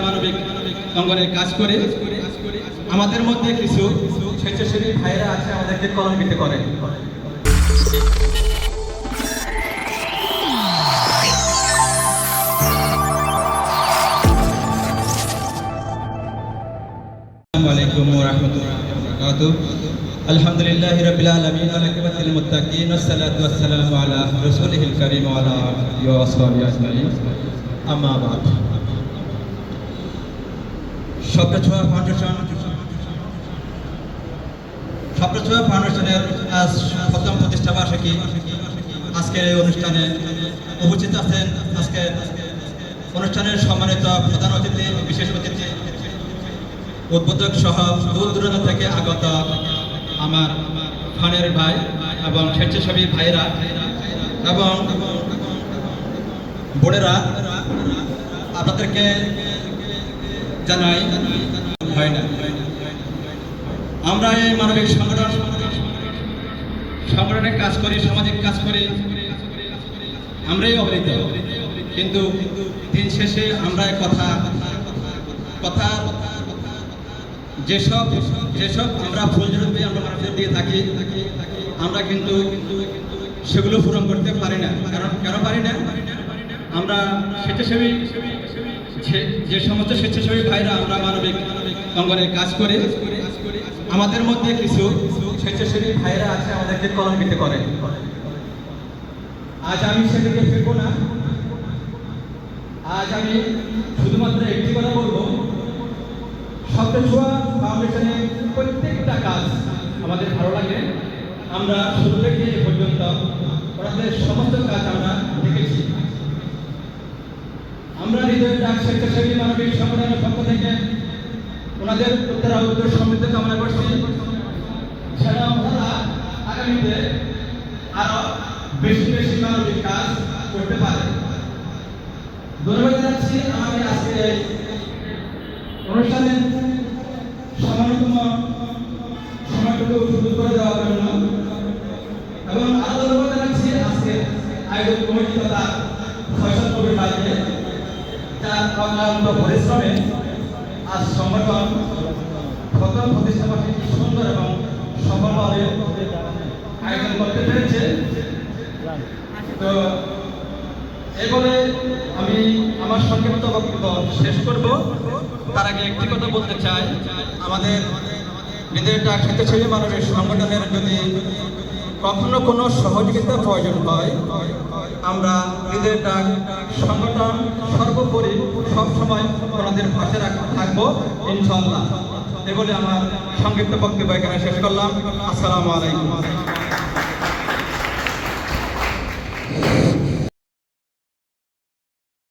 মানবিক অঙ্গনে কাজ করে আমাদের মধ্যে কিছু স্বেচ্ছাসেবী ভাইরা আছে আমাদেরকে কলঙ্কিত করে। আসসালামু আলাইকুম ওয়া রাহমাতুল্লাহি ওয়া বারাকাতুহু। আলহামদুলিল্লাহি রাব্বিল আলামিন ওয়া আকিবাতুল মুত্তাকিন ওয়াসসালাতু ওয়াসসালামু আলা রাসূলিহিল কারীম ওয়া আলা আলিহি ওয়া আসহাবিহি আজমাইন। আম্মা বাদ। স্বপ্নছোঁয়া ফাউন্ডেশনের আজ প্রথম প্রতিষ্ঠা বার্ষিকী। আজকের এই অনুষ্ঠানে উপস্থিত আছেন আজকে অনুষ্ঠানের সম্মানিত প্রধান অতিথি, বিশেষ অতিথি, উদ্বোধক সহ দূর দূরান্ত থেকে আগত আমার খানের ভাই এবং স্বেচ্ছাসেবী ভাইরা এবং বোনেরা, আপনাদেরকে জানাই হয় না। আমরা এই মানবিক সংগঠনে কাজ করি, সামাজিক কাজ করি, আমরাই অবহেলিত, কিন্তু দিন শেষে আমরা কথা যেসব আমরা ফুল জরুরি আমরা মানুষদের দিয়ে থাকি, আমরা কিন্তু সেগুলো পূরণ করতে পারি না। কেন পারি না? আমরা স্বেচ্ছাসেবী, যে সমস্ত স্বেচ্ছাসেবী ভাইরা আমরা মানবিক অঙ্গনে কাজ করে আমাদের মধ্যে কিছু স্বেচ্ছাসেবী ভাইরা আছে আমাদেরকে কলঙ্কিত করে। আজ আমি সেদিকে ফিরবো না। আজ আমি শুধুমাত্র একটি কথা বলবো, স্বপ্নছোঁয়া ফাউন্ডেশনের প্রত্যেকটা কাজ আমাদের ভালো লাগে। আমরা শুরু থেকে এ পর্যন্ত ওনাদের সমস্ত কাজ আমরা দেখেছি। আমরা হৃদয়ের ডাক স্বেচ্ছাসেবী মানবিক সংগঠনের পক্ষ থেকে ওনাদের উত্তর সমৃদ্ধ কামনা করছি। সেটা ওনারা আগামীতে আরো বেশি বেশি মানবিক কাজ করতে পারে। ধন্যবাদ জানাচ্ছি আমাকে আজকে এই অনুষ্ঠানের সামান্যতম সময়টুকু সুযোগ করে দেওয়ার জন্য, এবং আরো ধন্যবাদ জানাচ্ছি আজকে আয়োজক কমিটি তথা ফয়সাল কবির ভাইকে, যার অক্লান্ত পরিশ্রমে আজ সংগঠন প্রথম প্রতিষ্ঠা বার্ষিকী সুন্দর এবং সফলভাবে আয়োজন করতে পেরেছে। তো এই বলে আমি আমার সংক্ষিপ্ত বক্তব্য শেষ করব। তার আগে একটি কথা বলতে চাই, আমাদের হৃদয়ের ডাক স্বেচ্ছাসেবী মানবিক সংগঠনের যদি কখনো কোনো সহযোগিতার প্রয়োজন হয়, আমরা হৃদয়ের ডাক সংগঠন সর্বোপরি সবসময় ওনাদের পাশে থাকবো ইনশাআল্লাহ। এ বলে আমার সংক্ষিপ্ত বক্তব্য এখানে শেষ করলাম। আসসালামু আলাইকুম।